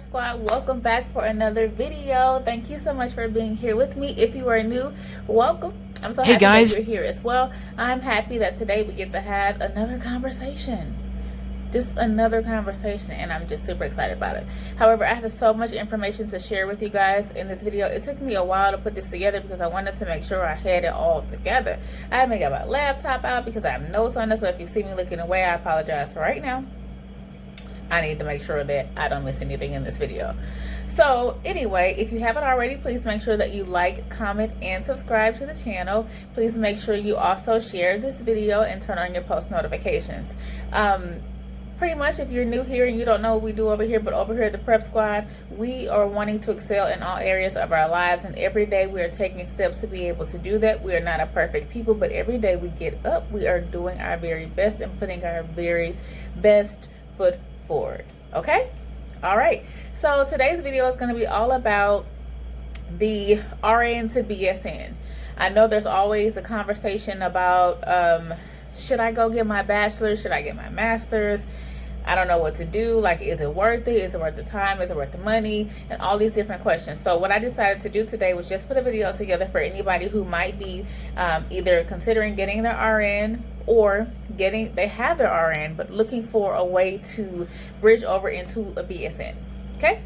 Squad, welcome back for another video. Thank you so much for being here with me. If you are new, welcome. I'm so happy that you're here as well. I'm happy that today we get to have another conversation. Just another conversation, and I'm just super excited about it. However, I have so much information to share with you guys in this video. It took me a while to put this together because I wanted to make sure I had it all together. I haven't got my laptop out because I have notes on it, so if you see me looking away, I apologize for right now. I need to make sure that I don't miss anything in this video. So anyway, if you haven't already, please make sure that you like, comment, and subscribe to the channel. Please make sure you also share this video and turn on your post notifications. Pretty much, if you're new here and you don't know what we do over here, but over here at the Prep Squad, we are wanting to excel in all areas of our lives, and every day we are taking steps to be able to do that. We are not a perfect people, but every day we get up, we are doing our very best and putting our very best foot forward. Okay, all right, so today's video is going to be all about the RN to BSN. I know there's always a conversation about should I go get my bachelor's, should I get my master's, I don't know what to do, like is it worth it, is it worth the time, is it worth the money, and all these different questions. So what I decided to do today was just put a video together for anybody who might be either considering getting their RN or they have their RN but looking for a way to bridge over into a BSN. Okay,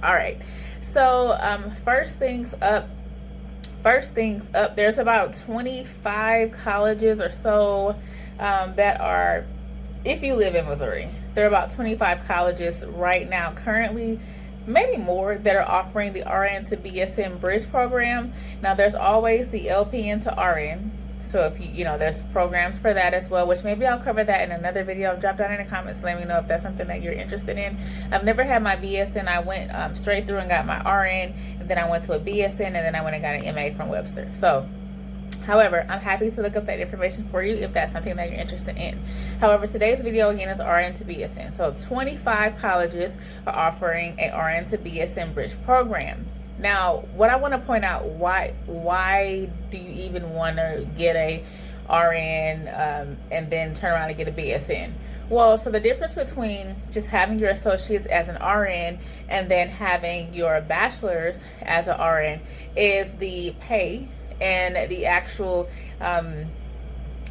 all right, so first things up, there's about 25 colleges or so that are, if you live in Missouri, there are about 25 colleges right now currently, maybe more, that are offering the RN to BSN bridge program. Now there's always the LPN to RN, so if you know, there's programs for that as well, which maybe I'll cover that in another video. Drop down in the comments, let me know if that's something that you're interested in. I've never had my BSN. I went straight through and got my RN, and then I went to a BSN, and then I went and got an MA from Webster. So however, I'm happy to look up that information for you if that's something that you're interested in. However, today's video again is RN to BSN. So 25 colleges are offering a RN to BSN bridge program. Now, what I want to point out, why do you even want to get a RN and then turn around and get a BSN? Well, so the difference between just having your associates as an RN and then having your bachelor's as an RN is the pay and the actual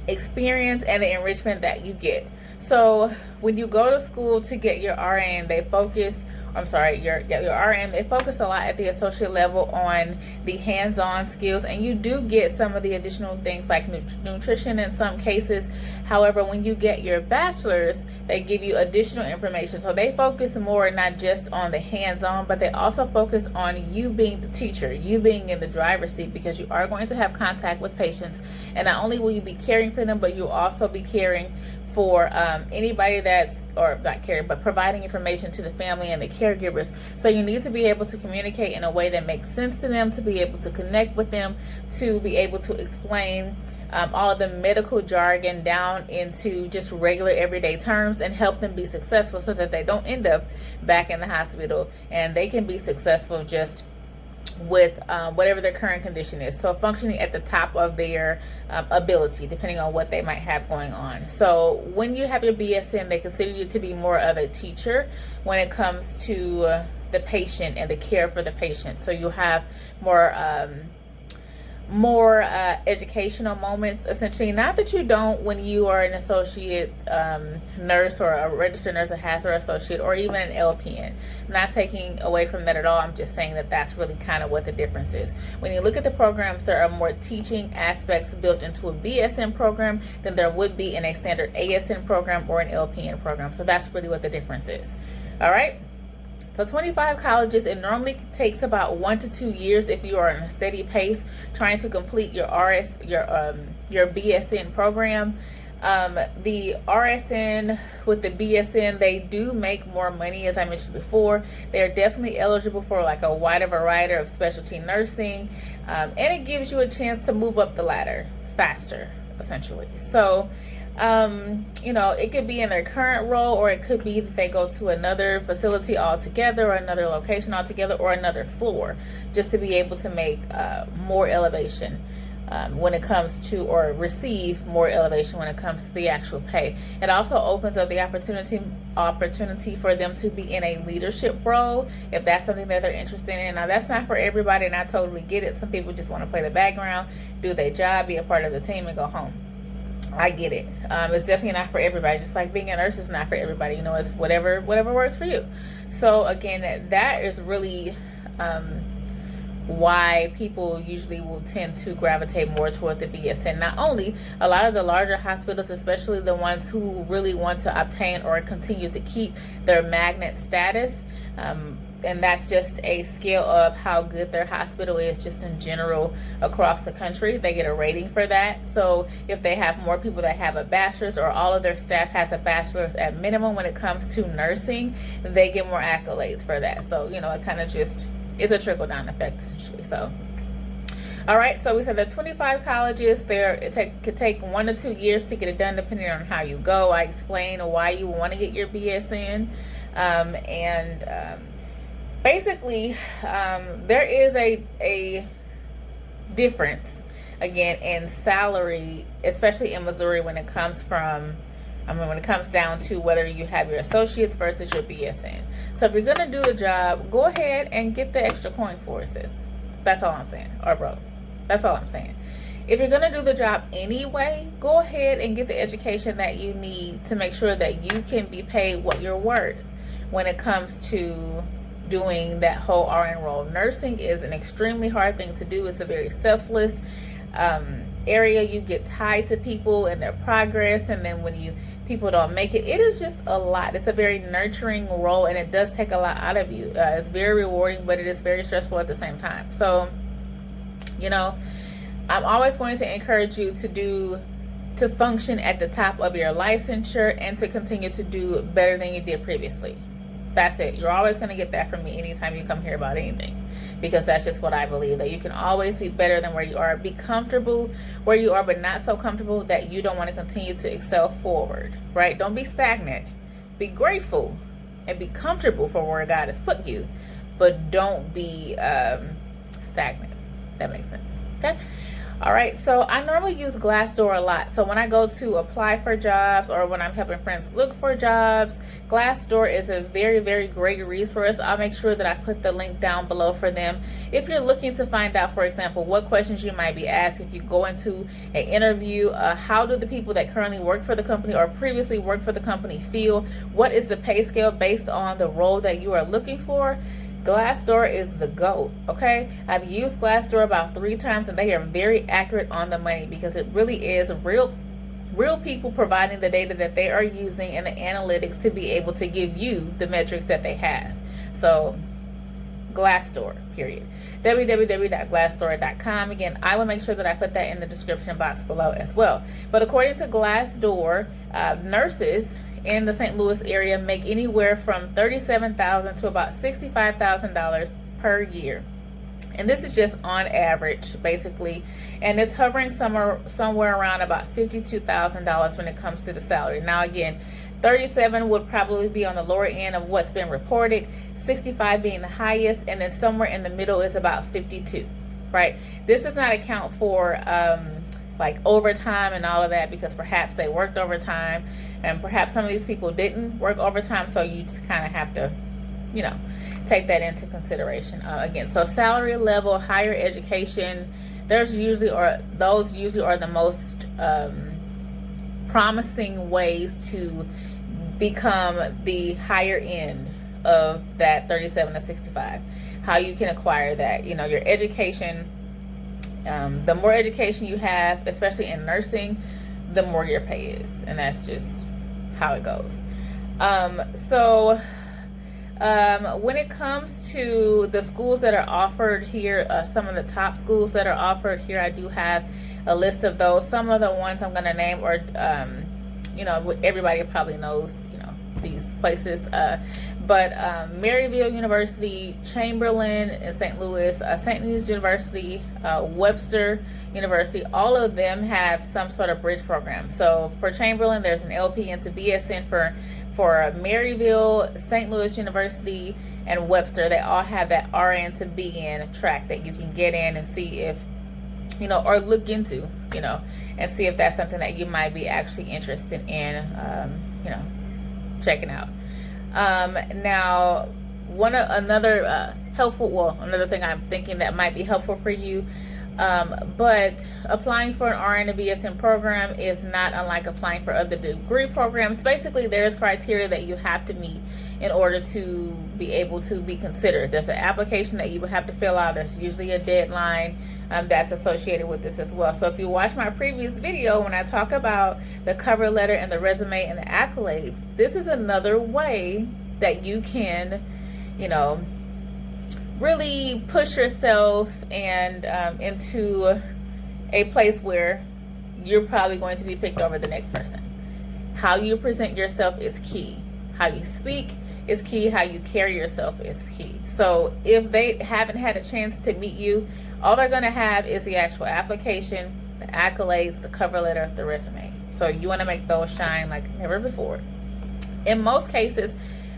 experience and the enrichment that you get. So when you go to school to get your RN, they focus, your RN, they focus a lot at the associate level on the hands-on skills, and you do get some of the additional things like nutrition in some cases. However, when you get your bachelor's, they give you additional information. So they focus more not just on the hands-on, but they also focus on you being the teacher, you being in the driver's seat, because you are going to have contact with patients, and not only will you be caring for them, but you'll also be caring for anybody that's, or not caring, but providing information to the family and the caregivers. So you need to be able to communicate in a way that makes sense to them, to be able to connect with them, to be able to explain all of the medical jargon down into just regular everyday terms and help them be successful so that they don't end up back in the hospital, and they can be successful just with whatever their current condition is, so functioning at the top of their ability, depending on what they might have going on. So when you have your BSN, they consider you to be more of a teacher when it comes to the patient and the care for the patient. So you have more educational moments, essentially. Not that you don't when you are an associate nurse or a registered nurse that has her associate, or even an LPN. I'm not taking away from that at all. I'm just saying that that's really kind of what the difference is. When you look at the programs, there are more teaching aspects built into a BSN program than there would be in a standard ASN program or an LPN program. So that's really what the difference is. All right. So 25 colleges, it normally takes about 1 to 2 years if you are on a steady pace trying to complete your your BSN program. The RSN with the BSN, they do make more money, as I mentioned before. They're definitely eligible for like a wider variety of specialty nursing, and it gives you a chance to move up the ladder faster, essentially. So you know, it could be in their current role, or it could be that they go to another facility altogether, or another location altogether, or another floor, just to be able to make more elevation. when it comes to, or receive more elevation when it comes to the actual pay. It also opens up the opportunity for them to be in a leadership role if that's something that they're interested in. Now, that's not for everybody, and I totally get it. Some people just want to play the background, do their job, be a part of the team, and go home. I get it. It's definitely not for everybody. Just like being a nurse is not for everybody. You know, it's whatever works for you. So again, that is really why people usually will tend to gravitate more toward the BSN. Not only a lot of the larger hospitals, especially the ones who really want to obtain or continue to keep their magnet status, and that's just a scale of how good their hospital is just in general across the country. They get a rating for that. So if they have more people that have a bachelor's, or all of their staff has a bachelor's at minimum when it comes to nursing, they get more accolades for that. So, you know, it kind of just, it's a trickle-down effect, essentially. So, all right, so we said there are 25 colleges. It could take 1 to 2 years to get it done, depending on how you go. I explain why you want to get your BSN. Basically, there is a difference, again, in salary, especially in Missouri, when it comes down to whether you have your associates versus your BSN. So if you're going to do the job, go ahead and get the extra coin for it, sis. That's all I'm saying. Or bro. That's all I'm saying. If you're going to do the job anyway, go ahead and get the education that you need to make sure that you can be paid what you're worth when it comes to doing that whole RN role. Nursing is an extremely hard thing to do. It's a very selfless area. You get tied to people and their progress, and then when people don't make it, it is just a lot. It's a very nurturing role, and it does take a lot out of you. It's very rewarding, but it is very stressful at the same time. So, you know, I'm always going to encourage you to function at the top of your licensure and to continue to do better than you did previously. That's it. You're always going to get that from me anytime you come here about anything, because that's just what I believe, that you can always be better than where you are. Be comfortable where you are, but not so comfortable that you don't want to continue to excel forward, right? Don't be stagnant. Be grateful and be comfortable for where God has put you, but don't be stagnant. That makes sense. Okay. All right, so I normally use Glassdoor a lot. So when I go to apply for jobs, or when I'm helping friends look for jobs, Glassdoor is a very, very great resource. I'll make sure that I put the link down below for them. If you're looking to find out, for example, what questions you might be asked if you go into an interview, how do the people that currently work for the company or previously worked for the company feel? What is the pay scale based on the role that you are looking for? Glassdoor is the GOAT, okay? I've used Glassdoor about 3 times, and they are very accurate on the money, because it really is real people providing the data that they are using and the analytics to be able to give you the metrics that they have. So Glassdoor, period. www.glassdoor.com. Again, I will make sure that I put that in the description box below as well. But according to Glassdoor, nurses in the St. Louis area make anywhere from $37,000 to about $65,000 per year. And this is just on average, basically. And it's hovering somewhere around about $52,000 when it comes to the salary. Now, again, 37 would probably be on the lower end of what's been reported, 65 being the highest, and then somewhere in the middle is about 52, right? This does not account for like overtime and all of that, because perhaps they worked overtime, and perhaps some of these people didn't work overtime. So you just kind of have to, you know, take that into consideration. Again, so salary level, higher education, those usually are the most promising ways to become the higher end of that 37 to 65. How you can acquire that, you know, your education. The more education you have, especially in nursing, the more your pay is, and that's just how it goes. When it comes to the schools that are offered here, some of the top schools that are offered here, I do have a list of those. Some of the ones I'm going to name are, you know, everybody probably knows, you know, these places. But Maryville University, Chamberlain in St. Louis, St. Louis University, Webster University, all of them have some sort of bridge program. So for Chamberlain, there's an LPN to BSN. For Maryville, St. Louis University, and Webster, they all have that RN to BN track that you can get in and see if or look into, and see if that's something that you might be actually interested in, checking out. Now, another thing I'm thinking that might be helpful for you, but applying for an RN to BSN program is not unlike applying for other degree programs. Basically, there's criteria that you have to meet in order to be able to be considered. There's an application that you will have to fill out. There's usually a deadline that's associated with this as well. So if you watch my previous video, when I talk about the cover letter and the resume and the accolades, this is another way that you can, really push yourself and into a place where you're probably going to be picked over the next person. How you present yourself is key. How you speak is key. How you carry yourself is key. So if they haven't had a chance to meet you, all they're going to have is the actual application, the accolades, the cover letter, the resume. So you want to make those shine like never before. In most cases,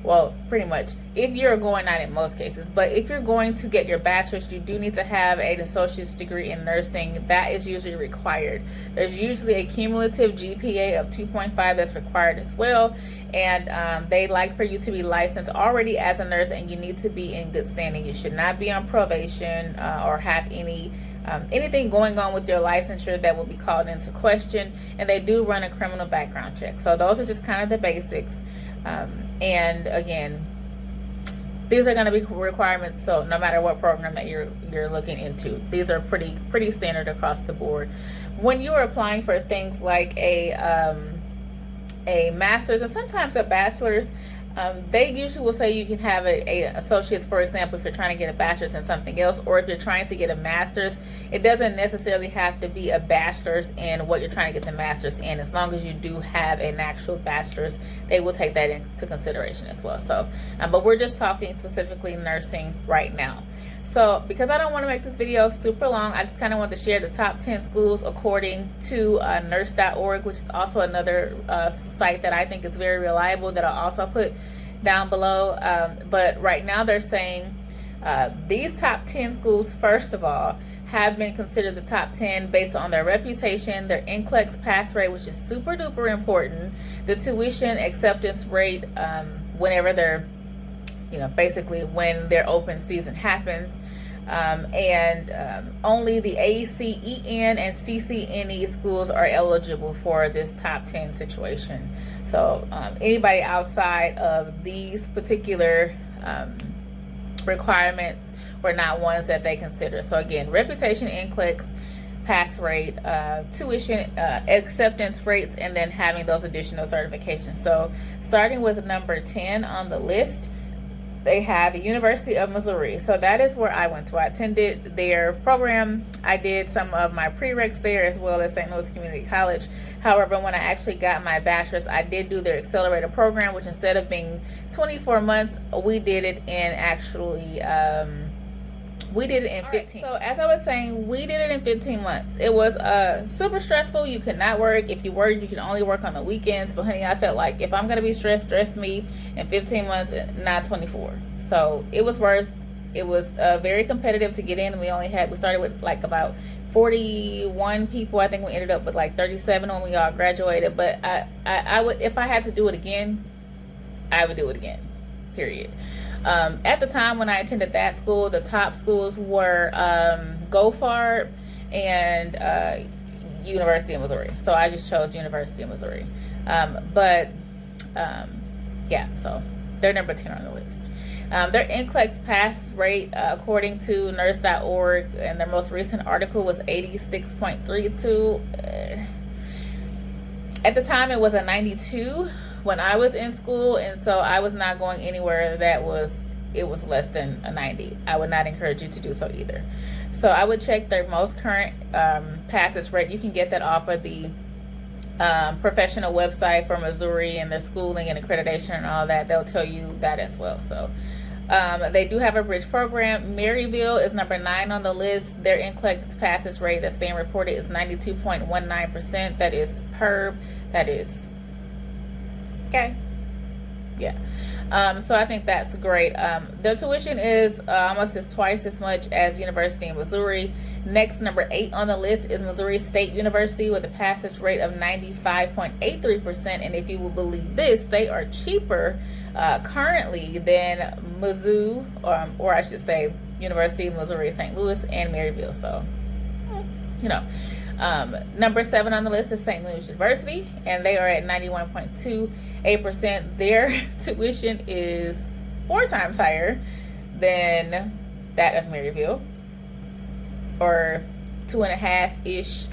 well, pretty much, if you're going, not in most cases, but if you're going to get your bachelor's, you do need to have an associate's degree in nursing. That is usually required. There's usually a cumulative GPA of 2.5 that's required as well. And they like for you to be licensed already as a nurse, and you need to be in good standing. You should not be on probation or have anything going on with your licensure that will be called into question. And they do run a criminal background check. So those are just kind of the basics. And again, these are going to be requirements. So no matter what program that you're looking into, these are pretty standard across the board. When you are applying for things like a master's and sometimes a bachelor's, they usually will say you can have a associate's, for example, if you're trying to get a bachelor's in something else, or if you're trying to get a master's. It doesn't necessarily have to be a bachelor's in what you're trying to get the master's in. As long as you do have an actual bachelor's, they will take that into consideration as well. So, but we're just talking specifically nursing right now. So because I don't want to make this video super long, I just kind of want to share the top 10 schools according to nurse.org, which is also another site that I think is very reliable that I'll also put down below. But right now they're saying these top 10 schools, first of all, have been considered the top 10 based on their reputation, their NCLEX pass rate, which is super duper important, the tuition acceptance rate whenever they're basically when their open season happens, and only the ACEN and CCNE schools are eligible for this top 10 situation. So anybody outside of these particular requirements were not ones that they consider. So again, reputation, NCLEX, pass rate, tuition acceptance rates, and then having those additional certifications. So starting with number 10 on the list, they have the University of Missouri. So that is where I went to. I attended their program. I did some of my prereqs there as well as St. Louis Community College. However, when I actually got my bachelor's, I did do their accelerator program, which instead of being 24 months, we did it in actually, we did it in 15. So as I was saying, we did it in 15 months. It was super stressful. You could not work. If you worked, you could only work on the weekends. But honey, I felt like if I'm going to be stressed, stress me in 15 months, not 24. So it was worth. It was very competitive to get in. We started with like about 41 people. I think we ended up with like 37 when we all graduated. But I would, if I had to do it again, I would do it again, period. At the time when I attended that school, the top schools were GoFarb and University of Missouri. So I just chose University of Missouri. Yeah, so they're number 10 on the list. Their NCLEX pass rate, according to nurse.org, and their most recent article was 86.32. At the time, it was a 92 when I was in school, and so I was not going anywhere it was less than a 90. I would not encourage you to do so either. So I would check their most current passes rate. You can get that off of the professional website for Missouri and their schooling and accreditation and all that. They'll tell you that as well. So they do have a bridge program. Maryville is number 9 on the list. Their NCLEX passes rate that's being reported is 92.19%. That is superb. That is okay. Yeah. So I think that's great. Their tuition is almost twice as much as University of Missouri. Next, number 8 on the list is Missouri State University with a passage rate of 95.83%. And if you will believe this, they are cheaper currently than Mizzou, or I should say University of Missouri St. Louis and Maryville. So, you know. Number 7 on the list is St. Louis University, and they are at 91.28%. Their tuition is 4 times higher than that of Maryville, or 2.5-ish.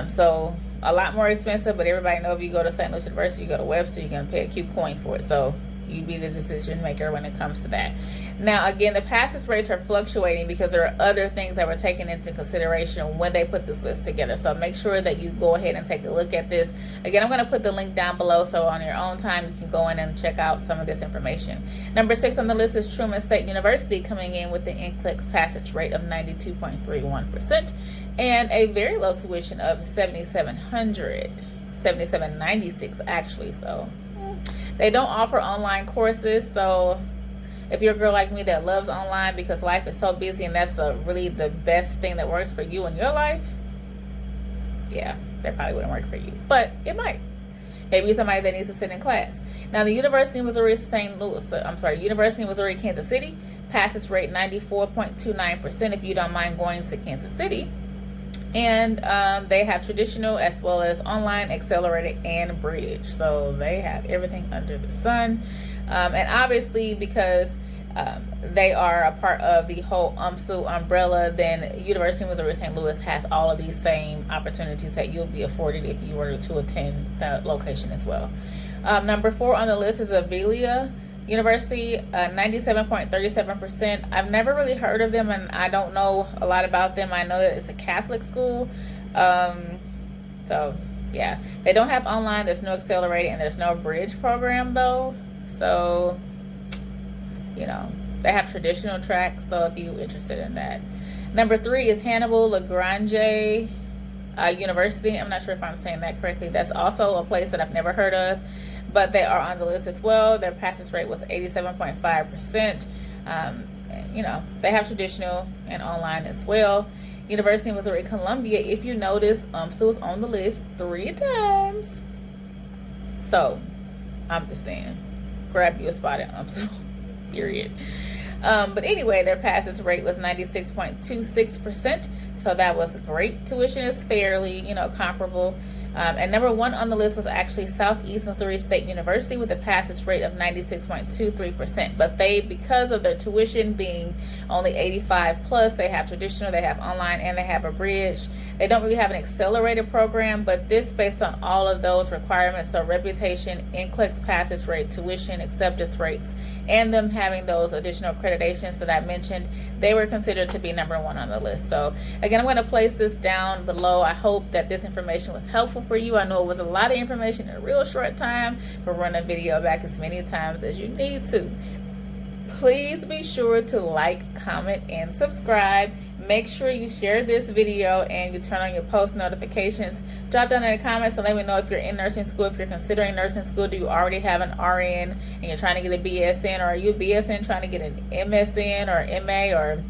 So a lot more expensive, but everybody knows if you go to St. Louis University, you go to Webster, you're going to pay a Q coin for it. So you be the decision maker when it comes to that. Now, again, the passage rates are fluctuating because there are other things that were taken into consideration when they put this list together. So make sure that you go ahead and take a look at this. Again, I'm going to put the link down below, so on your own time you can go in and check out some of this information. Number 6 on the list is Truman State University, coming in with the NCLEX passage rate of 92.31% and a very low tuition of $7,796 actually. So they don't offer online courses, so if you're a girl like me that loves online because life is so busy and that's really the best thing that works for you in your life, yeah, that probably wouldn't work for you, but it might. Maybe somebody that needs to sit in class. Now, the University of Missouri University of Missouri Kansas City, passage rate 94.29% if you don't mind going to Kansas City. And they have traditional as well as online, accelerated, and bridge. So they have everything under the sun. And obviously, because they are a part of the whole UMSL umbrella, then University of Missouri St. Louis has all of these same opportunities that you'll be afforded if you were to attend that location as well. Number 4 on the list is Avelia University, 97.37%. I've never really heard of them, and I don't know a lot about them. I know that it's a Catholic school. So yeah, they don't have online, there's no accelerated, and there's no bridge program though. So, you know, they have traditional tracks though if you're interested in that. Number 3 is Hannibal-LaGrange University. I'm not sure if I'm saying that correctly. That's also a place that I've never heard of, but they are on the list as well. Their passage rate was 87.5%. You know, they have traditional and online as well. University of Missouri Columbia, if you notice, UMSL is on the list 3 times. So I'm just saying, grab you a spot at UMSL, period. But anyway, their passage rate was 96.26%. So that was great. Tuition is fairly, you know, comparable. And number 1 on the list was actually Southeast Missouri State University with a passage rate of 96.23%. But they, because of their tuition being only 85 plus, they have traditional, they have online, and they have a bridge. They don't really have an accelerated program, but this based on all of those requirements, so reputation, NCLEX passage rate, tuition, acceptance rates, and them having those additional accreditations that I mentioned, they were considered to be number 1 on the list. So again, I'm going to place this down below. I hope that this information was helpful for you. I know it was a lot of information in a real short time, but run a video back as many times as you need to. Please be sure to like, comment, and subscribe. Make sure you share this video and you turn on your post notifications. Drop down in the comments and let me know if you're in nursing school, if you're considering nursing school. Do you already have an RN and you're trying to get a BSN, or are you a BSN trying to get an MSN or MA, or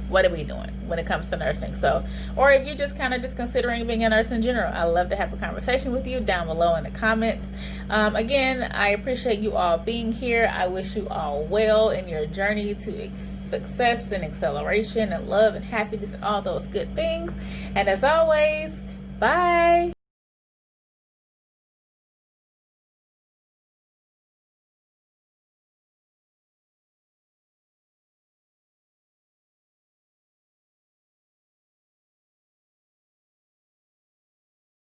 what are we doing when it comes to nursing? So, or if you're just kind of just considering being a nurse in general, I'd love to have a conversation with you down below in the comments. Again, I appreciate you all being here. I wish you all well in your journey to success and acceleration and love and happiness and all those good things. And as always, bye.